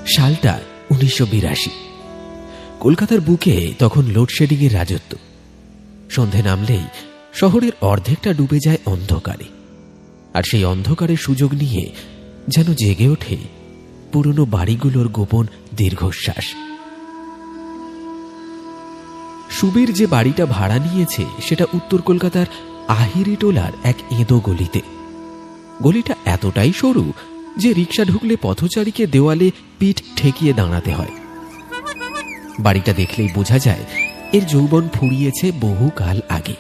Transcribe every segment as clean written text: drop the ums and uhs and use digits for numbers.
সালটা 1982। কলকাতার বুকে তখন লোডশেডিং এর রাজত্ব। সন্ধে নামলেই শহরের অর্ধেকটা ডুবে যায় অন্ধকারে, আর সেই অন্ধকারের সুযোগ নিয়ে যেন জেগে ওঠে পুরনো বাড়িগুলোর গোপন দীর্ঘশ্বাস। সুবীর যে বাড়িটা ভাড়া নিয়েছে সেটা উত্তর কলকাতার আহিরিটোলার এক এঁদো গলিতে। গলিটা এতটাই সরু যে রিকশা ঢুকলে পথচারীকে দেওয়ালে পিঠ ঠেকিয়ে দাঁড়াতে হয়। বাড়িটা দেখলেই বোঝা যায় এর যৌবন ফুরিয়েছে বহুকাল আগে।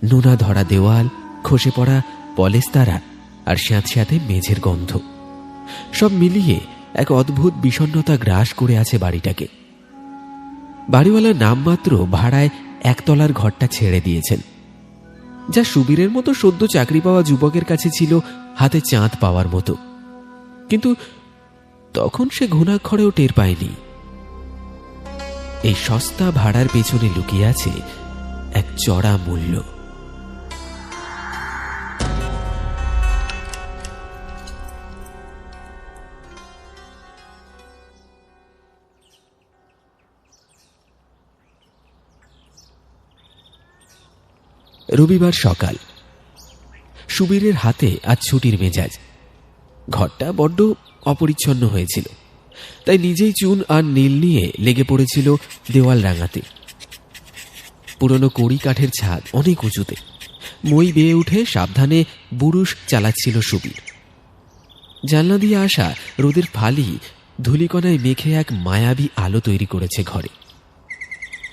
নোনা ধরা দেওয়াল, খসে পড়া পলেস্তারা আর স্যাঁতস্যাঁতে মেঝের গন্ধ, সব মিলিয়ে এক অদ্ভুত বিষণ্ণতা গ্রাস করে আছে বাড়িটাকে। বাড়িওয়ালার নামমাত্র ভাড়ায় একতলার ঘরটা ছেড়ে দিয়েছেন, যা সুবীরের মতো সদ্য চাকরি পাওয়া যুবকের কাছে ছিল হাতে চাঁদ পাওয়ার মতো। কিন্তু তখন সে ঘুণাক্ষরেও টের পায়নি এই সস্তা ভাড়ার পেছনে লুকিয়ে আছে এক চড়া মূল্য। রবিবার সকাল। সুবীরের হাতে আজ ছুটির মেজাজ। ঘরটা বড্ড অপরিচ্ছন্ন হয়েছিল, তাই নিজেই চুন আর নীল নিয়ে লেগে পড়েছিল দেওয়াল রাঙাতে। পুরনো কড়ি কাঠের ছাদ অনেক উঁচুতে, মই বেয়ে উঠে সাবধানে বুরুশ চালাচ্ছিল সুবীর। জানলা দিয়ে আসা রোদের ফালি ধূলিকণায় মেখে এক মায়াবী আলো তৈরি করেছে ঘরে।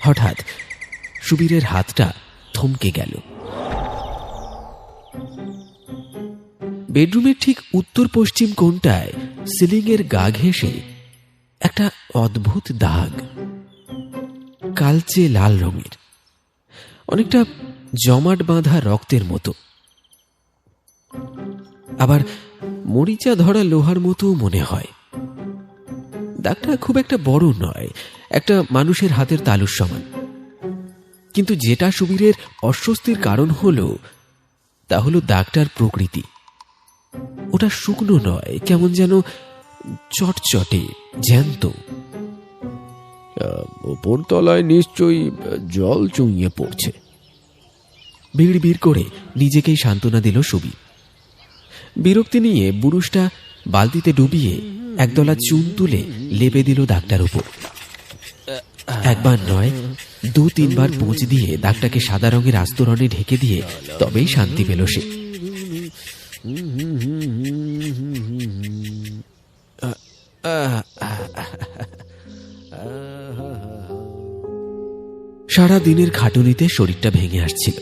হঠাৎ সুবীরের হাতটা থমকে গেল। বেডরুমের ঠিক উত্তর পশ্চিম কোণটায় সিলিংয়ের গা ঘেঁষে একটা অদ্ভুত দাগ, কালচে লাল রঙের, অনেকটা জমাট বাঁধা রক্তের মতো, আবার মরিচা ধরা লোহার মতো মনে হয়। দাগটা খুব একটা বড় নয়, একটা মানুষের হাতের তালুর সমান। কিন্তু যেটা সুবীরের অস্বস্তির কারণ হলো তা হলো দাগটার প্রকৃতি। ওটা শুকনো নয়, কেমন যেন চটচটে, জ্যান্ত। ওপর তলায় নিশ্চয়ই জল চুইয়ে পড়ছে। বিড় বিড় করে নিজেকেই সান্ত্বনা দিল সুবীর। বিরক্তি নিয়ে বুরুষটা বালতিতে ডুবিয়ে একদলা চুন তুলে লেপে দিল দাগটার উপর। একবার নয়, 2-3 বার পোঁচ দিয়ে দাগটাকে সাদা রঙের আস্তরণে ঢেকে দিয়ে তবেই শান্তি পেল সে। সারা দিনের খাটুনিতে শরীরটা ভেঙে আসছিল।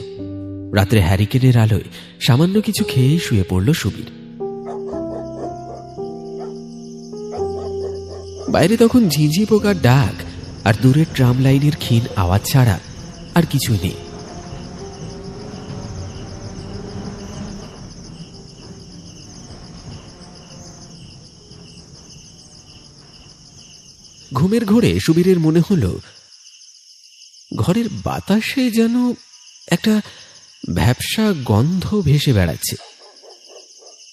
রাত্রে হ্যারিকেনের আলোয় সামান্য কিছু খেয়েই শুয়ে পড়ল সুবীর। বাইরে তখন ঝিঁঝি পোকার ডাক আর দূরের ট্রাম লাইনের ক্ষীণ আওয়াজ ছাড়া আর কিছুই নেই। ঘুমের ঘোরে সুবীরের মনে হল ঘরের বাতাসে যেন একটা ভ্যাপসা গন্ধ ভেসে বেড়াচ্ছে।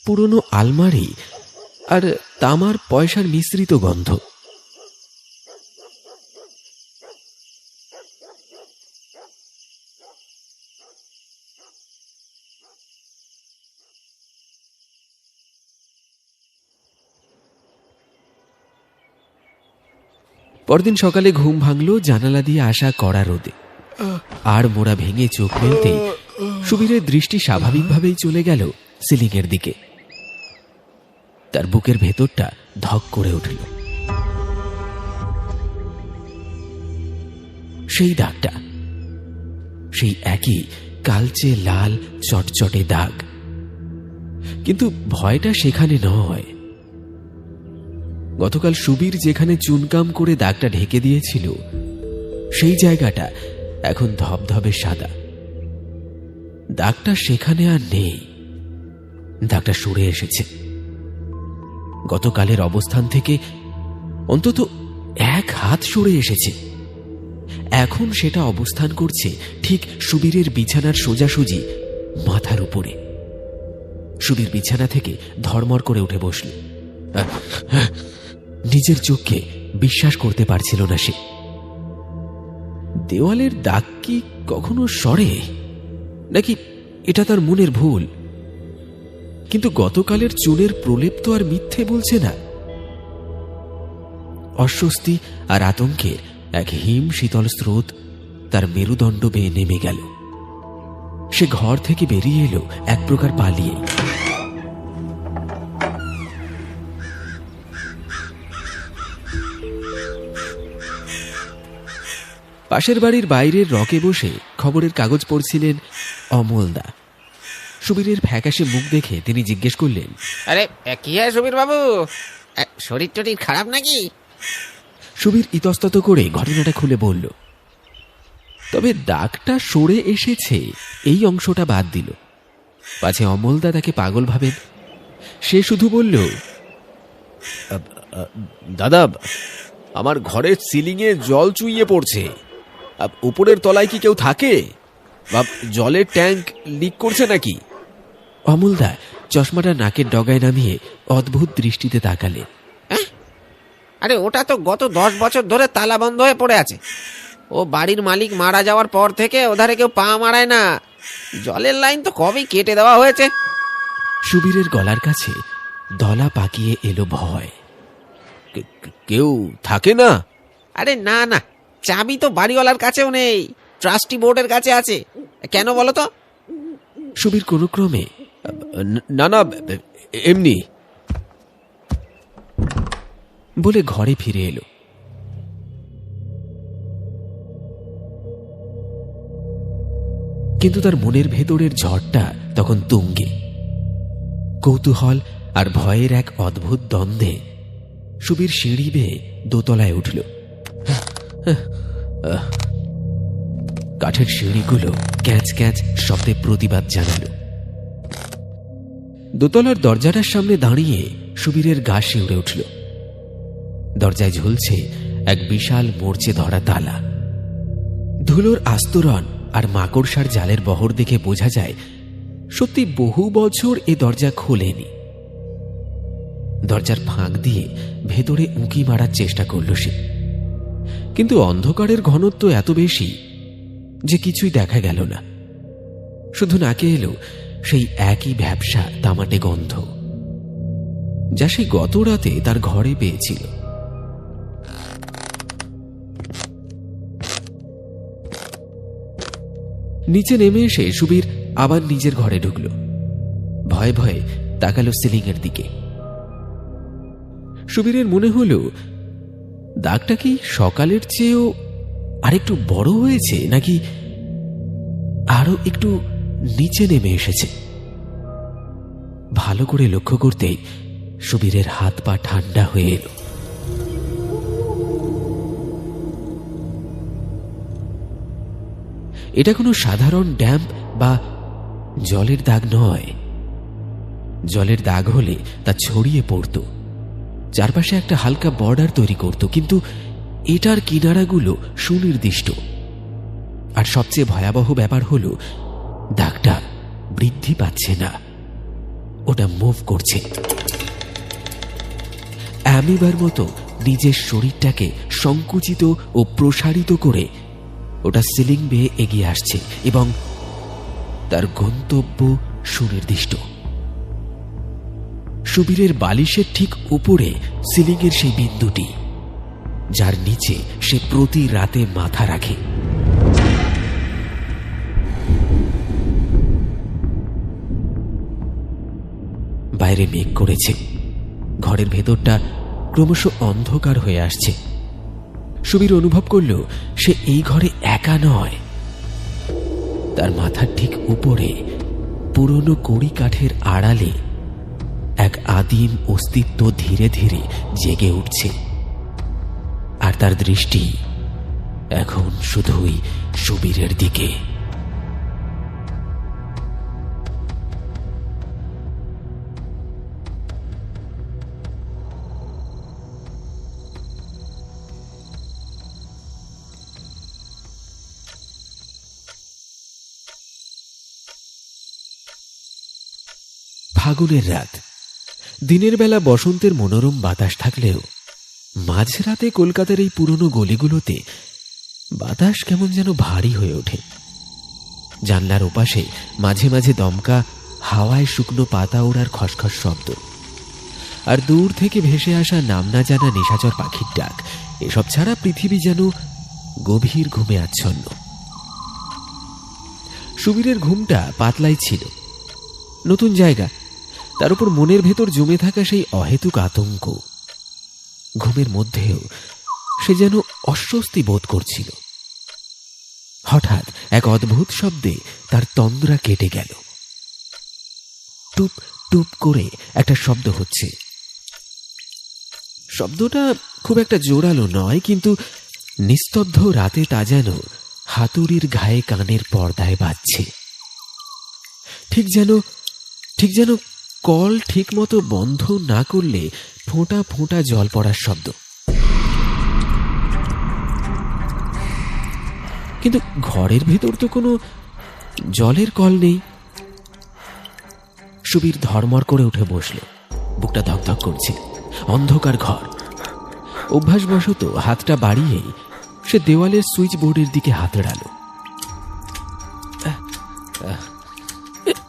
পুরনো আলমারি আর তামার পয়সার মিশ্রিত গন্ধ। পরদিন সকালে ঘুম ভাঙল জানালা দিয়ে আসা কড়া রোদে। আর মোড়া ভেঙে চোখ মেলতেই সুবীরের দৃষ্টি স্বাভাবিকভাবেই চলে গেল সিলিংয়ের দিকে। তার বুকের ভেতরটা ধক করে উঠল। সেই দাগটা, সেই একই কালচে লাল চটচটে দাগ। কিন্তু ভয়টা সেখানে নয়। গতকাল সুবীর যেখানে চুনকাম করে দাগটা ঢেকে দিয়েছিল সেই জায়গাটা এখন ধবধবে সাদা। দাগটা সেখানে আর নেই, দাগটা সরে এসেছে। গতকালের অবস্থান থেকে অন্তত 1 হাত সরে এসেছে। এখন সেটা অবস্থান করছে ঠিক সুবীরের বিছানার সোজাসুজি মাথার উপরে। সুবীর বিছানা থেকে ধর্মর করে উঠে বসল। নিজের চোখকে বিশ্বাস করতে পারছিল না সে। দেওয়ালের দাগ কি কখনো সরে, নাকি এটা তার মনের ভুল? কিন্তু গতকালের চুলের প্রলেপ তো আর মিথ্যে বলছে না। অস্বস্তি আর আতঙ্কের এক হিম শীতল স্রোত তার মেরুদণ্ড বেয়ে নেমে গেল। সে ঘর থেকে বেরিয়ে এলো এক প্রকার পালিয়ে। পাশের বাড়ির বাইরের রকে বসে খবরের কাগজ পড়ছিলেন অমলদা। সুবীরের ফ্যাকাশে মুখ দেখে তিনি জিজ্ঞেস করলেন, আরে কি হয় সুবীর বাবু, শরীর টরীর খারাপ নাকি? সুবীর ইতস্তত করে ঘটনাটা খুলে বলল, তবে দাগটা সরে এসেছে এই অংশটা বাদ দিল। পাছে অমলদা তাকে পাগল ভাবেন। সে শুধু বলল, দাদা, আমার ঘরের সিলিংয়ে জল চুইয়ে পড়ছে। উপরের তলায় কি কেউ থাকে? বা জলের ট্যাঙ্ক লিক করছে নাকি? অমলদা চশমাটা নাকের ডগায় নামিয়ে অদ্ভুত দৃষ্টিতে তাকালে। আরে ওটা তো গত 10 বছর ধরে তালা বন্ধ হয়ে পড়ে আছে। ও বাড়ির মালিক মারা যাওয়ার পর থেকে ওধারে কেউ পা মারায় না। জলের লাইন তো কবেই কেটে দেওয়া হয়েছে। সুবীরের গলার কাছে দলা পাকিয়ে এলো ভয়। কেউ থাকে না? আরে না না, চাবি তো বাড়িওয়ালার কাছেও নেই, ট্রাস্টি বোর্ডের কাছে আছে। কেন বলো তো? সুবীর কোনো ক্রমে, না না, এমনি বলে ঘরে ফিরে এলো। কিন্তু তার মনের ভেতরের ঝড়টা তখন তুঙ্গে। কৌতূহল আর ভয়ের এক অদ্ভুত দ্বন্দ্বে সুবীর সিঁড়ি বেয়ে দোতলায় উঠল। কাঠের সিঁড়িগুলো ক্যাঁচ ক্যাঁচ শব্দে প্রতিবাদ জানালো। দোতলার দরজাটার সামনে দাঁড়িয়ে সুবীরের গা শিউরে উঠল। দরজায় ঝুলছে এক বিশাল মরচে ধরা তালা। ধুলোর আস্তরণ আর মাকড়সার জালের বহর দেখে বোঝা যায় সত্যি বহু বছর এ দরজা খোলেনি। দরজার ফাঁক দিয়ে ভেতরে উঁকি মারার চেষ্টা করল সে, কিন্তু অন্ধকারের ঘনত্ব এত বেশি যে কিছুই দেখা গেল না। শুধু নাকে এলো সেই একই ভ্যাপসা তামাটে গন্ধ, যা সে গত রাতে তার ঘরে পেয়েছিল। নিচে নেমে এসে সুবীর আবার নিজের ঘরে ঢুকল। ভয়ে ভয়ে তাকালো সিলিং এর দিকে। সুবীরের মনে হল দাগটা কি সকালের চেয়েও আরেকটু বড় হয়েছে, নাকি আরো একটু নিচে নেমে এসেছে। ভালো করে লক্ষ্য করতেই সুবীরের হাত পা ঠান্ডা হয়ে এলো। এটা কোনো সাধারণ ড্যাম্প বা জলের দাগ নয়। জলের দাগ হলে তা ছড়িয়ে পড়ত, চারপাশে একটা হালকা বর্ডার তৈরি করত, কিন্তু এটার কিনারাগুলো সুনির্দিষ্ট। আর সবচেয়ে ভয়াবহ ব্যাপার হলো দাগটা বৃদ্ধি পাচ্ছে না, ওটা মুভ করছে। অ্যামিবার মতো নিজের শরীরটাকে সংকুচিত ও প্রসারিত করে ওটা সিলিং বেয়ে এগিয়ে আসছে, এবং তার গন্তব্য সুনির্দিষ্ট। সুবীরের বালিশের ঠিক উপরে সিলিংয়ের সেই বিন্দুটি, যার নিচে সে প্রতি রাতে মাথা রাখে। বাইরে মেঘ করেছে, ঘরের ভেতরটা ক্রমশ অন্ধকার হয়ে আসছে। সুবীর অনুভব করল সে এই ঘরে একা নয়। তার মাথার ঠিক উপরে পুরনো কড়ি কাঠের আড়ালে এক আদিম অস্তিত্ব ধীরে ধীরে জেগে উঠছে, আর তার দৃষ্টি এখন শুধুই সুবীরের দিকে। ফাগুনের রাত। দিনের বেলা বসন্তের মনোরম বাতাস থাকলেও মাঝরাতে কলকাতার এই পুরনো গলিগুলোতে বাতাস কেমন যেন ভারী হয়ে ওঠে। জানলার ওপাশে মাঝে মাঝে দমকা হাওয়ায় শুকনো পাতা ওড়ার খসখস শব্দ, আর দূর থেকে ভেসে আসা নাম না জানা নিশাচর পাখির ডাক। এসব ছাড়া পৃথিবী যেন গভীর ঘুমে আচ্ছন্ন। সুবীরের ঘুমটা পাতলাই ছিল। নতুন জায়গা, তার উপর মনের ভেতর জমে থাকা সেই অহেতুক আতঙ্ক। ঘুমের মধ্যেও সে যেন অস্বস্তি বোধ করছিল। হঠাৎ এক অদ্ভুত শব্দে তার তন্দ্রা কেটে গেল। টুপ টুপ করে একটা শব্দ হচ্ছে। শব্দটা খুব একটা জোরালো নয়, কিন্তু নিস্তব্ধ রাতে তা যেন হাতুড়ির ঘায়ে কানের পর্দায় বাজছে। ঠিক যেন কল ঠিক মতো বন্ধ না করলে ফোঁটা ফোঁটা জল পড়ার শব্দ। কিন্তু ঘরের ভেতর তো কোনো জলের কল নেই। সুবীর ধর্মর করে উঠে বসল। বুকটা ধকধক করছে। অন্ধকার ঘর। অভ্যাসবশত হাতটা বাড়িয়েই সে দেওয়ালের সুইচ বোর্ডের দিকে হাত এড়াল।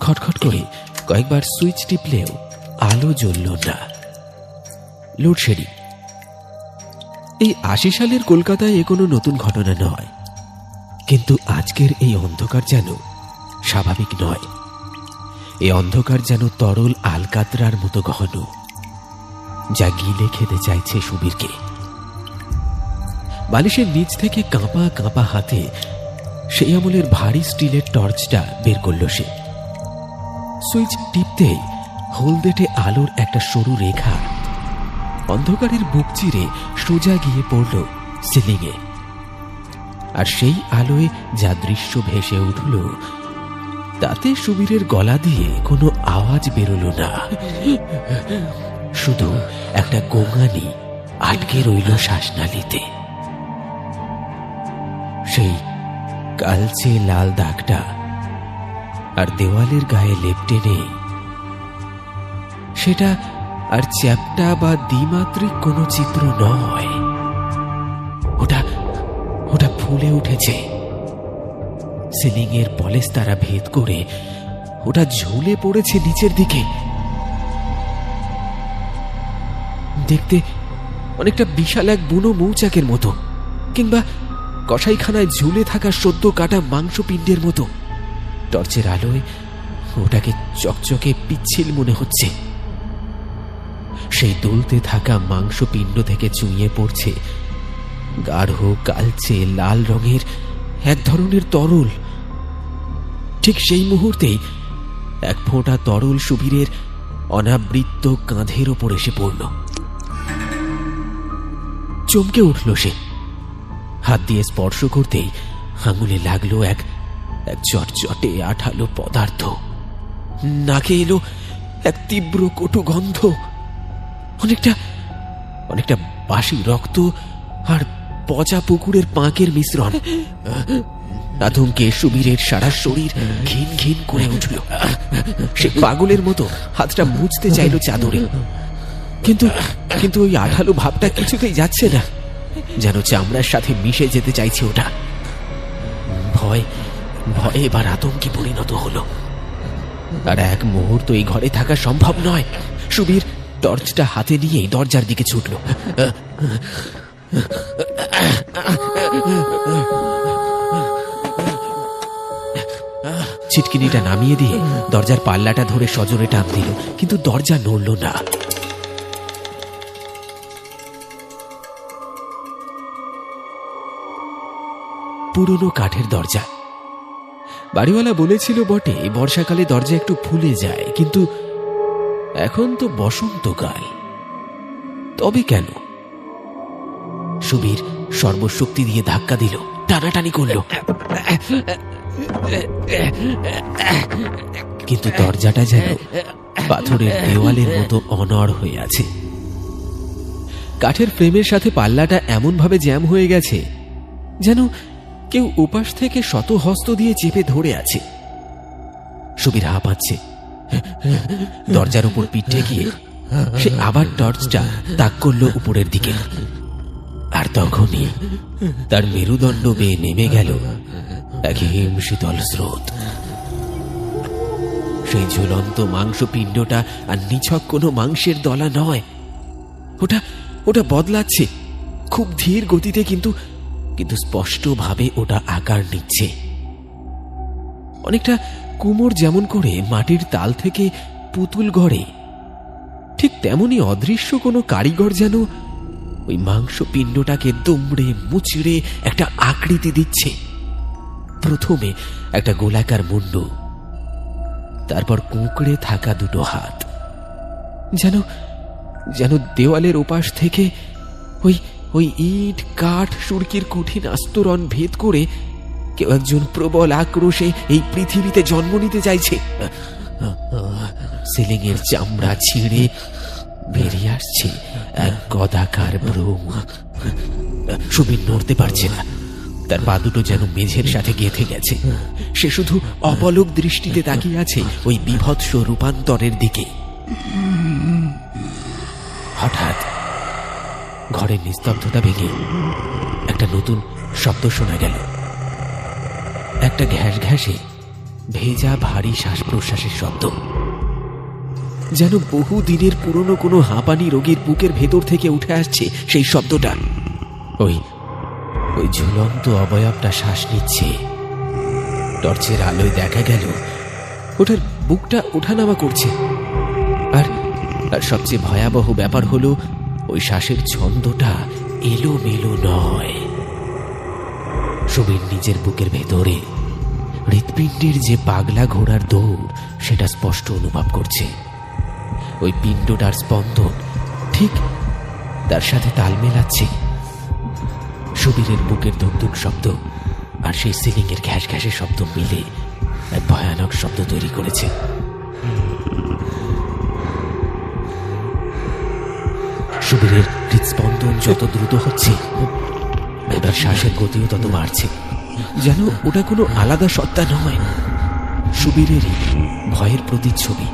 খটখট করে কয়েকবার সুইচ টিপলেও আলো জ্বলল না। লোডশেডিং। এই ৮০ সালের কলকাতায় এ কোনো নতুন ঘটনা নয়, কিন্তু আজকের এই অন্ধকার যেন স্বাভাবিক নয়। এই অন্ধকার যেন তরল আলকাতরার মতো ঘন, যা গিলে খেতে চাইছে সুবীরকে। বালিশের নিচ থেকে কাঁপা কাঁপা হাতে সেই আমলের ভারী স্টিলের টর্চটা বের করল সে। সুইচ টিপতেই হলদেটে আলোর একটা সরু রেখা অন্ধকারের বুক চিরে সোজা গিয়ে পড়ল সিলিংয়ে। আর সেই আলোয় যা দৃশ্য ভেসে উঠল, তাতে সুবীরের গলা দিয়ে কোনো আওয়াজ বেরোল না। শুধু একটা গোঙানি আটকে রইল শ্বাসনালীতে। সেই কালচে লাল দাগটা আর দেওয়ালের গায়ে লেপ্টে নেই। সেটা আর চ্যাপ্টা বা দ্বিমাত্রিক কোনো চিত্র নয়। ওটা ফুলে উঠেছে। সিলিংয়ের পলেস্তারা ভেদ করে ওটা ঝুলে পড়েছে নিচের দিকে। দেখতে অনেকটা বিশাল এক বুনো মৌচাকের মতো, কিংবা কসাইখানায় ঝুলে থাকা সদ্য কাটা মাংসপিণ্ডের মতো। টর্চের আলোয় ওটাকে চকচকে পিচ্ছিল মনে হচ্ছে। সেই দুলতে থাকা মাংসপিণ্ড থেকে চুইয়ে পড়ছে গাঢ় কালচে লাল রঙের এক ধরনের তরল। ঠিক সেই মুহূর্তেই এক ফোঁটা তরল সুবীরের অনাবৃত্ত কাঁধের ওপর এসে পড়ল। চমকে উঠল সে। হাত দিয়ে স্পর্শ করতেই আঙুলে লাগলো এক চটচটে আঠালো পদার্থ। নাকে এলো এক তীব্র কটু গন্ধ, অনেকটা বাসি রক্ত আর পচা পুকুরের পাঁকের মিশ্রণ। আতঙ্কে সুবীরের সারা শরীর ঘিন ঘিন করে উঠল। সে পাগলের মতো হাতটা মুছতে চাইল চাদরে, কিন্তু ওই আঠালো ভাবটা কিছুতেই যাচ্ছে না। যেন চামড়ার সাথে মিশে যেতে চাইছে ওটা। ভয়ে এবার আতঙ্কে পরিণত হলো। আর এক মুহূর্ত এই ঘরে থাকা সম্ভব নয়। সুবীর টর্চটা হাতে নিয়েই দরজার দিকে ছুটল। ছিটকিনিটা নামিয়ে দিয়ে দরজার পাল্লাটা ধরে সজোরে টান দিল, কিন্তু দরজা নড়ল না। পুরনো কাঠের দরজা। বাড়িওয়ালা বলেছিল বটে বর্ষাকালে দরজা একটু ফুলে যায়, কিন্তু এখন তো বসন্তকাল। তবে কেন? সুবীর সর্বশক্তি দিয়ে ধাক্কা দিল, টানাটানি করল, কিন্তু দরজাটা যেন পাথরের দেওয়ালের মতো অনড় হয়ে আছে। কাঠের ফ্রেমের সাথে পাল্লাটা এমনভাবে জ্যাম হয়ে গেছে যেন কেউ উপাস থেকে শত হস্ত দিয়ে চেপে ধরে আছে। সুবীর হাঁপাচ্ছে। দরজার উপর পিঠ ঠেকিয়ে সে আবার টর্চটা তাক করল উপরের দিকে। তখনই তার মেরুদণ্ড বেয়ে নেমে গেল এক হিম শীতল স্রোত। সেই ঝুলন্ত মাংসপিণ্ডটা আর নিছক কোনো মাংসের দলা নয়, ওটা ওটা বদলাচ্ছে খুব ধীর গতিতে, কিন্তু কিন্তু স্পষ্টভাবে ওটা আকার নিচ্ছে। অনেকটা কুমোর যেমন করে মাটির তাল থেকে পুতুল গড়ে, ঠিক তেমনি অদৃশ্য কোনো কারিগর যেন ওই মাংসপিণ্ডটাকে দুমড়ে মুচড়ে একটা আকৃতি দিচ্ছে। প্রথমে একটা গোলাকার মুন্ডু, তারপর কুঁকড়ে থাকা দুটো হাত, যেন যেন দেওয়ালের ওপাশ থেকে ওই ওই ইট কাঠ সুরকির কঠিন আস্তরণ ভেদ করে কেউ একজন প্রবল আক্রোশে এই পৃথিবীতে জন্ম নিতে চাইছে। সিলিংয়ের চামড়া ছিঁড়ে বেরিয়ে আসছে এক গদাকার ব্রুম। সুবীর নড়তে পারছে না, তার পা দুটো যেন মেঝের সাথে গেঁথে গেছে। সে শুধু অপলক দৃষ্টিতে তাকিয়ে আছে ওই বিভৎস রূপান্তরের দিকে। হঠাৎ ঘরের নিস্তব্ধতা ভেঙে একটা নতুন শব্দ শোনা গেল। একটা ঘ্যাস ঘ্যাসে ভেজা ভারী শ্বাস প্রশ্বাসের শব্দ, যেন বহু দিনের পুরনো কোনো হাঁপানি রোগীর বুকের ভেতর থেকে উঠে আসছে সেই শব্দটা। ওই ওই ঝুলন্ত অবয়বটা শ্বাস নিচ্ছে। টর্চের আলোয় দেখা গেল ওটার বুকটা ওঠানামা করছে। আর আর সবচেয়ে ভয়াবহ ব্যাপার হলো ওই শ্বাসের ছন্দটা এলোমেলো নয়। সুবীর নিজের বুকের ভেতরে হৃৎপিণ্ডের যে পাগলা ঘোড়ার দৌড় সেটা স্পষ্ট অনুভব করছে। ওই পিণ্ডটার স্পন্দন ঠিক তার সাথে তাল মেলাচ্ছে। সুবীরের বুকের ধুকধুক শব্দ আর সেই সিলিংয়ের ঘ্যাস ঘ্যাসের শব্দ মিলে এক ভয়ানক শব্দ তৈরি করেছে। সুবীরের হৃৎস্পন্দন যত দ্রুত হচ্ছে, এবার শ্বাসের গতিও তত বাড়ছে। যেন ওটা কোনো আলাদা সত্তা নয়, সুবীরেরই ভয়ের প্রতিচ্ছবি,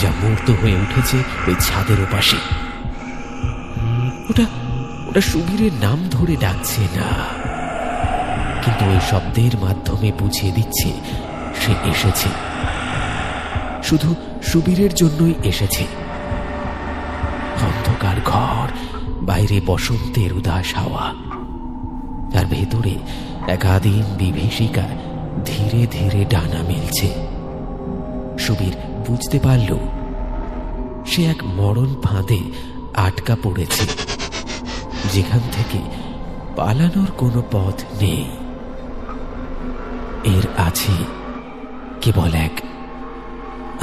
যা মূর্ত হয়ে উঠেছে ওই ছাদের ওপাশে। ওটা ওটা সুবীরের নাম ধরে ডাকছে না, কিন্তু ওই শব্দের মাধ্যমে বুঝিয়ে দিচ্ছে সে এসেছে, শুধু সুবীরের জন্যই এসেছে। অন্ধকার ঘর, বাইরে বসন্তের উদাস হাওয়া, তার ভেতরে একাদিন বিভীষিকা ধীরে ধীরে ডানা মেলছে। সুবীর বুঝতে পারল সে এক মরণ ফাঁদে আটকা পড়েছে, যেখান থেকে পালানোর কোনো পথ নেই। এর আছে কেবল এক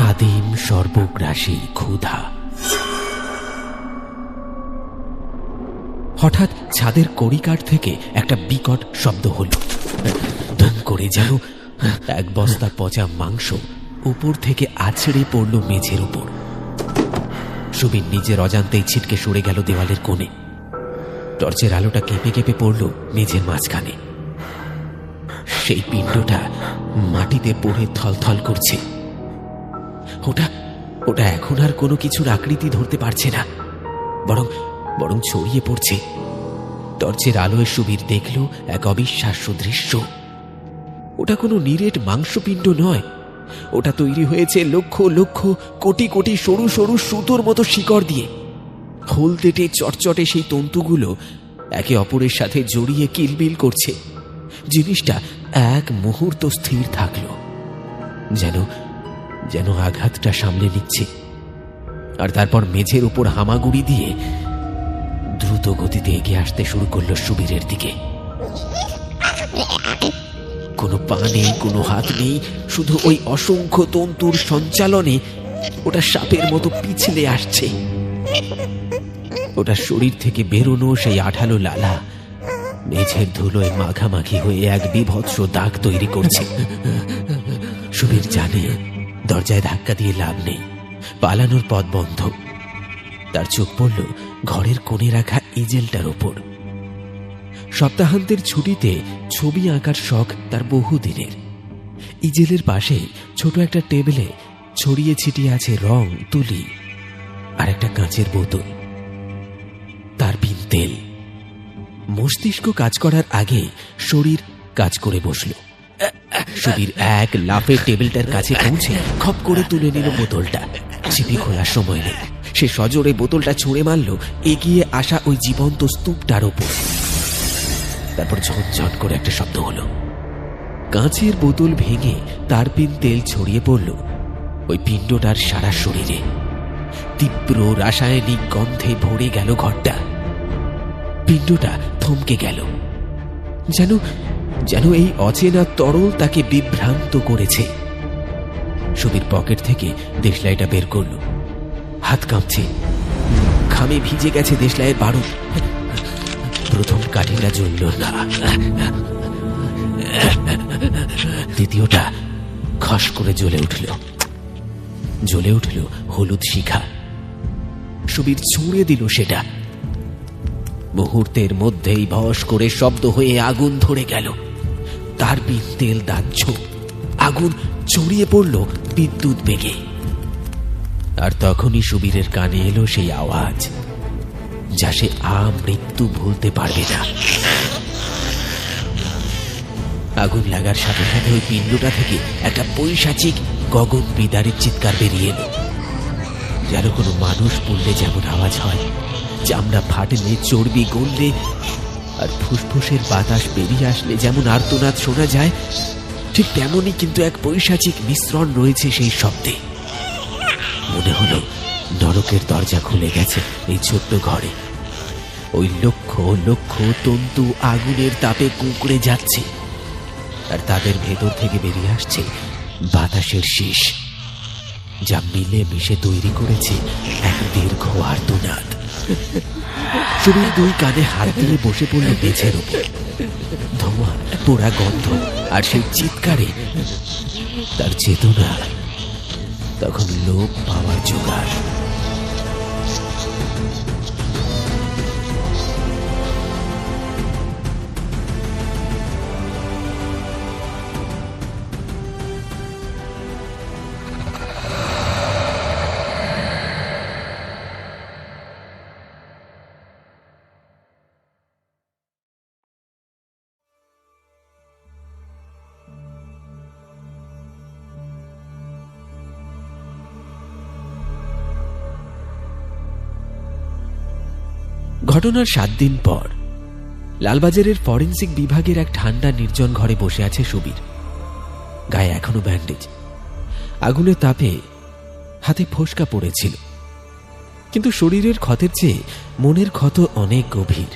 আদিম সর্বগ্রাসী ক্ষুধা। হঠাৎ ছাদের কড়িকাঠ থেকে একটা বিকট শব্দ হল। ধুম করে যেন এক বস্তা পচা মাংস উপর থেকে আছড়ে পড়ল মেঝের উপর। সুবীর নিজের অজান্তেই ছিটকে সরে গেল দেওয়ালের কোণে। টর্চের আলোটা কেঁপে কেঁপে পড়ল মেঝের মাঝখানে। সেই পিণ্ডটা মাটিতে পড়ে থলথল করছে। ওটা ওটা এখন আর কোনো কিছুর আকৃতি ধরতে পারছে না, বরং বরং ছড়িয়ে পড়ছে। টর্চের আলোয় সুবীর দেখল এক অবিশ্বাস্য দৃশ্য। ওটা কোনো নিরেট মাংসপিণ্ড নয়, ওটা তৈরি হয়েছে লক্ষ লক্ষ কোটি কোটি সরু সরু সুতোর মতো শিকড় দিয়ে। হলদেটে চটচটে সেই তন্তুগুলো একে অপরের সাথে জড়িয়ে কিলবিল করছে। জিনিসটা এক মুহূর্ত স্থির থাকল, যেন যেন আঘাতটা সামলে নিচ্ছে। আর তারপর মেঝের উপর হামাগুড়ি দিয়ে দ্রুত গতিতে এগিয়ে আসতে শুরু করলো সুবীরের দিকে। কোনো পা নেই, কোনো হাত নেই, শুধু ওই অসংখ্য তন্তুর সঞ্চালনে ওটা সাপের মতো পিছলে আসছে। ওটা শরীর থেকে বেরোনো সেই আঠালো লালা মেঝের ধুলোয় মাখামাখি হয়ে এক বিভৎস দাগ তৈরি করছে। সুবীর জানে দরজায় ধাক্কা দিয়ে লাভ নেই, পালানোর পথ বন্ধ। তার চোখ পড়ল ঘরের কোণে রাখা ইজেলটার ওপর। সপ্তাহান্তের ছুটিতে ছবি আঁকার শখ তার বহুদিনের। ইজেলের পাশে ছোট একটা টেবিলে ছড়িয়ে ছিটিয়ে আছে রং, তুলি আর একটা কাঁচের বোতল, তার বিন তেল। মস্তিষ্ক কাজ করার আগে শরীর কাজ করে বসল। সুবীর এক লাফে টেবিলটার কাছে পৌঁছে খপ করে তুলে নিল বোতলটা। চিপি খোলার সময় নেই, সে সজোরে বোতলটা ছুঁড়ে মারল এগিয়ে আসা ওই জীবন্ত স্তূপটার ওপর। তারপর ঝনঝন করে একটা শব্দ হলো। কাঁচের বোতল ভেঙে তারপিন তেল ছড়িয়ে পড়ল ওই পিণ্ডটার সারা শরীরে। তীব্র রাসায়নিক গন্ধে ভরে গেল ঘরটা। পিণ্ডটা থমকে গেল, যেন যেন এই অচেনা তরল তাকে বিভ্রান্ত করেছে। সুবীর পকেট থেকে দেশলাইটা বের করল। হাত কাঁপছে, ঘামে ভিজে গেছে দেশলাইয়ের বারুদ। প্রথম কাঠিটা জ্বলল না, দ্বিতীয়টা খস করে জ্বলে উঠল হলুদ শিখা। সুবীর ছুঁড়ে দিল সেটা। মুহূর্তের মধ্যেই ভস করে শব্দ হয়ে আগুন ধরে গেল। তারপিন তেল দাহ্য, আগুন ছড়িয়ে পড়ল বিদ্যুৎ বেগে। আর তখনই সুবীরের কানে এলো সেই আওয়াজ, যা সে মৃত্যু ভুলতে পারবে না। আগুন লাগার সাথে সাথে ওই পিণ্ডটা থেকে একটা পৈশাচিক গগন বিদারের চিৎকার বেরিয়ে এলো, যেন কোনো মানুষ পড়লে যেমন আওয়াজ হয়, চামড়া ফাটলে, চর্বি গললে আর ফুসফুসের বাতাস বেরিয়ে আসলে যেমন আর্তনাদ শোনা যায়, ঠিক তেমনই কিন্তু এক পৈশাচিক মিশ্রণ রয়েছে সেই শব্দে। মনে হলো নরকের দরজা খুলে গেছে এই ছোট্ট ঘরে। ওই লক্ষ লক্ষ তন্তু আগুনের তাপে কুঁকড়ে যাচ্ছে, আর তাদের ভেতর থেকে বেরিয়ে আসছে বাতাসের শীষ, যা মিলে মিশে তৈরি করেছে এক দীর্ঘ আর্তনাদ। সুবীর দুই কাঁধে হাত দিয়ে বসে পড়ল বেছের উপর। ধোঁয়া, পোড়া গন্ধ আর সেই চিৎকারে তার চেতনা তখন লোপ পাওয়ার জোগাড়। ঘটনার 7 দিন পর লালবাজারের ফরেন্সিক বিভাগের এক ঠান্ডা নির্জন ঘরে বসে আছে সুবীর। গায়ে এখনো ব্যান্ডেজ। আগুনের তাপে হাতে ফোস্কা পড়েছিল, কিন্তু শরীরের ক্ষতের চেয়ে মনের ক্ষত অনেক গভীর।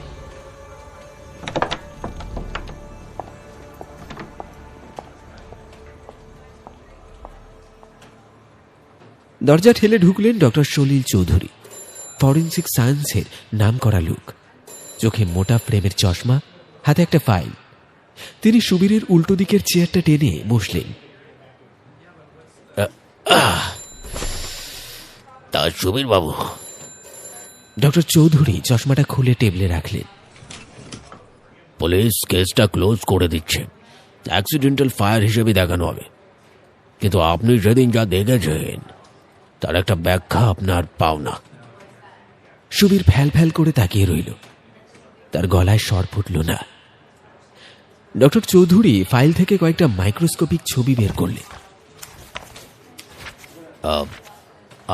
দরজা ঠেলে ঢুকলেন ডক্টর সলিল চৌধুরী, ফরেন্সিক সায়েন্সের নামকরা লোক। চোখে মোটা ফ্রেমের চশমা, হাতে একটা ফাইল। তিনি সুবীরের উল্টো দিকের চেয়ারটা টেনে বসলেন। তা সুবীর বাবু? ডক্টর চৌধুরী চশমাটা খুলে টেবিলে রাখলেন। পুলিশ কেসটা ক্লোজ করে দিচ্ছে, অ্যাক্সিডেন্টাল ফায়ার হিসেবে দেখানো হবে। কিন্তু আপনি যেদিন যা দেখেছেন তার একটা ব্যাখ্যা আপনার পাওনা। সুবীর ফ্যাল ফ্যাল করে তাকিয়ে রইল, তার গলায় স্বর ফুটল না। ডক্টর চৌধুরী ফাইল থেকে কয়েকটা মাইক্রোস্কোপিক ছবি বের করলেন।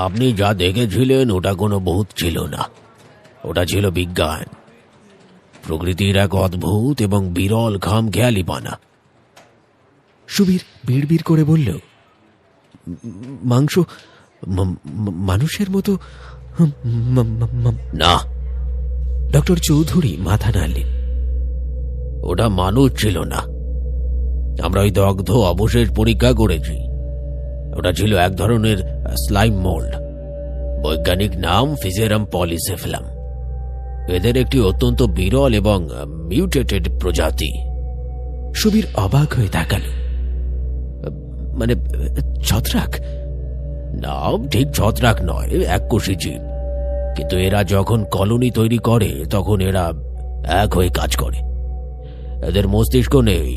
আপনি যা দেখেছিলেন ওটা কোনো ভূত ছিল না, ওটা ছিল বিজ্ঞান, প্রকৃতির এক অদ্ভুত এবং বিরল খামখেয়ালিপনা। সুবীর বিড়বিড় করে বলল, মাংস মানুষের মতো না। ডক্টর চৌধুরী মাথা নাড়লেন। ওটা মানুষ ছিল না, আমরা ওই দগ্ধ অবশেষ পরীক্ষা করেছি। ওটা ছিল এক ধরনের স্লাইম মোল্ড, বৈজ্ঞানিক নাম ফিজেরাম পলিসেফালাম। এদের একটি অত্যন্ত বিরল এবং মিউটেটেড প্রজাতি। সুবীর অবাক হয়ে তাকাল। মানে ছত্রাক? না, ঠিক ছত্রাক নয়, এককোষী জীব। কিন্তু এরা যখন কলোনি তৈরি করে তখন এরা এক হয়ে কাজ করে। এদের মস্তিষ্ক নেই,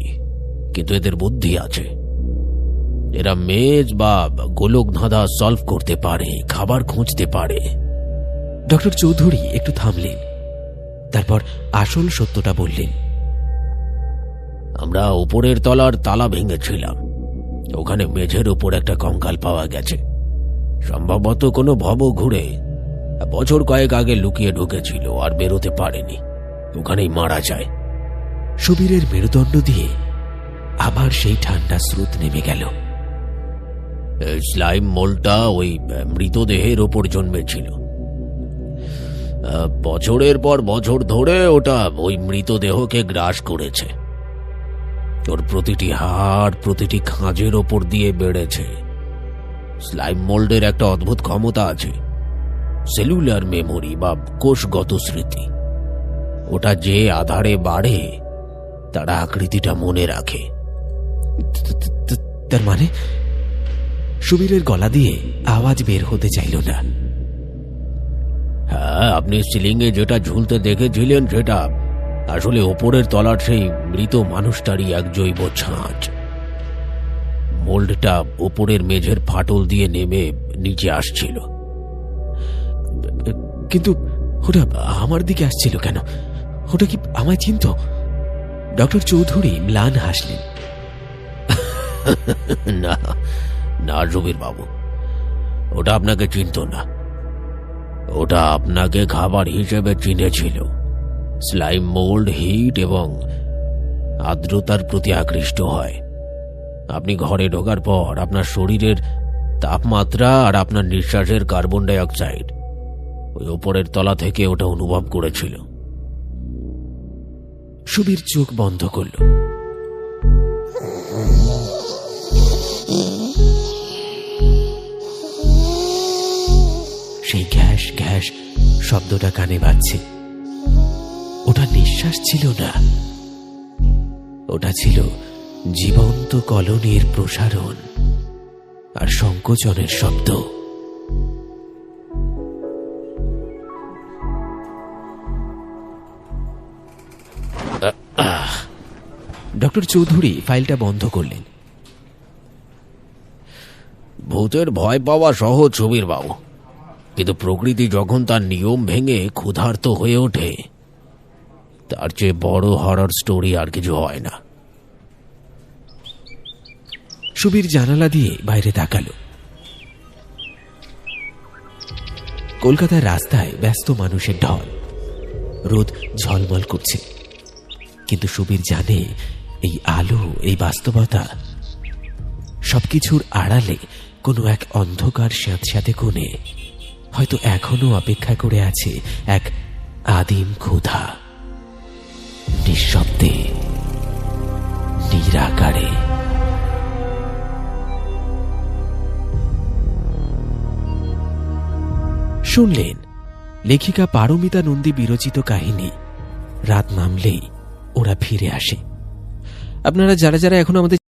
কিন্তু এদের বুদ্ধি আছে। এরা মেজ বা গোলক ধাঁধা সলভ করতে পারে, খাবার খুঁজতে পারে। ডক্টর চৌধুরী একটু থামলেন, তারপর আসল সত্যটা বললেন। আমরা উপরের তলার তালা ভেঙেছিলাম। ওখানে মেঝের উপর একটা কঙ্কাল পাওয়া গেছে। সম্ভবত কোনো ভব ঘুরে বছর কয়েক আগে লুকিয়ে ঢুকেছিল আর বেরোতে পারেনি, ওখানেই মারা যায়। সুবীরের মেরুদণ্ড দিয়ে আবার সেই ঠান্ডা স্রোত নেমে গেল। এই স্লাইম মোল্ডটা ওই মৃতদেহের ওপর জন্মেছিল। বছরের পর বছর ধরে ওটা ওই মৃতদেহকে গ্রাস করেছে। ওর প্রতিটি হাড়, প্রতিটি খাঁজের ওপর দিয়ে বেড়েছে। স্লাইম মোল্ডের একটা অদ্ভুত ক্ষমতা আছে, সেলুলার মেমোরি বা কোষগত স্মৃতি। ওটা যে আধারে বাড়ে তার আকৃতিটা মনে রাখে। তার মানে? সুবীরের গলা দিয়ে আওয়াজ বের হতে চাইল না। হ্যাঁ, আপনি সিলিংয়ে যেটা ঝুলতে দেখেছিলেন সেটা আসলে ওপরের তলার সেই মৃত মানুষটারই এক জৈব ছাঁচ। মোল্ডটা ওপরের মেঝের ফাটল দিয়ে নেমে নিচে আসছিল। কিন্তু ওটা আমার দিকে আসছিল কেন? ওটা কি আমায় চিনত? ডক্টর চৌধুরী ম্লান হাসলেন। না না জবির বাবু, ওটা আপনাকে চিনত না। ওটা আপনাকে খাবার হিসেবে চিনেছিল। স্লাইম মোল্ড হিট এবং আর্দ্রতার প্রতি আকৃষ্ট হয়। আপনি ঘরে ঢোকার পর আপনার শরীরের তাপমাত্রা আর আপনার নিঃশ্বাসের কার্বন ডাই অক্সাইড ওই উপরের তলা থেকে ওটা অনুভব করেছিল। সুবীর চোখ বন্ধ করল। সেই ঘ্যাস ঘ্যাস শব্দটা কানে বাজছে। ওটা নিঃশ্বাস ছিল না, ওটা ছিল জীবন্ত কলোনির প্রসারণ আর সংকোচনের শব্দ। ডক্টর চৌধুরী ফাইলটা বন্ধ করলেন। ভূতের ভয় পাওয়া সহজ ছবির বাবু, কিন্তু প্রকৃতি যখন তার নিয়ম ভেঙে ক্ষুধার্ত হয়ে ওঠে, তার চেয়ে বড় হরর স্টোরি আর কিছু হয় না। সুবীর জানালা দিয়ে বাইরে তাকালো। কলকাতার রাস্তায় ব্যস্ত মানুষের ঢল। রোদ ঝলমল করছে, কিন্তু সুবীর জানে এই আলো, এই বাস্তবতা সবকিছুর আড়ালে কোনো এক অন্ধকার স্যাঁতস্যাঁতে কোণে হয়তো এখনো অপেক্ষা করে আছে এক আদিম ক্ষুধা, নিঃশব্দে, নিরাকারে। শুনলেন লেখিকা পারমিতা নন্দী বিরচিত কাহিনী রাত নামলেই ওরা ফিরে আসে। আপনারা যারা যারা এখনো আমাদের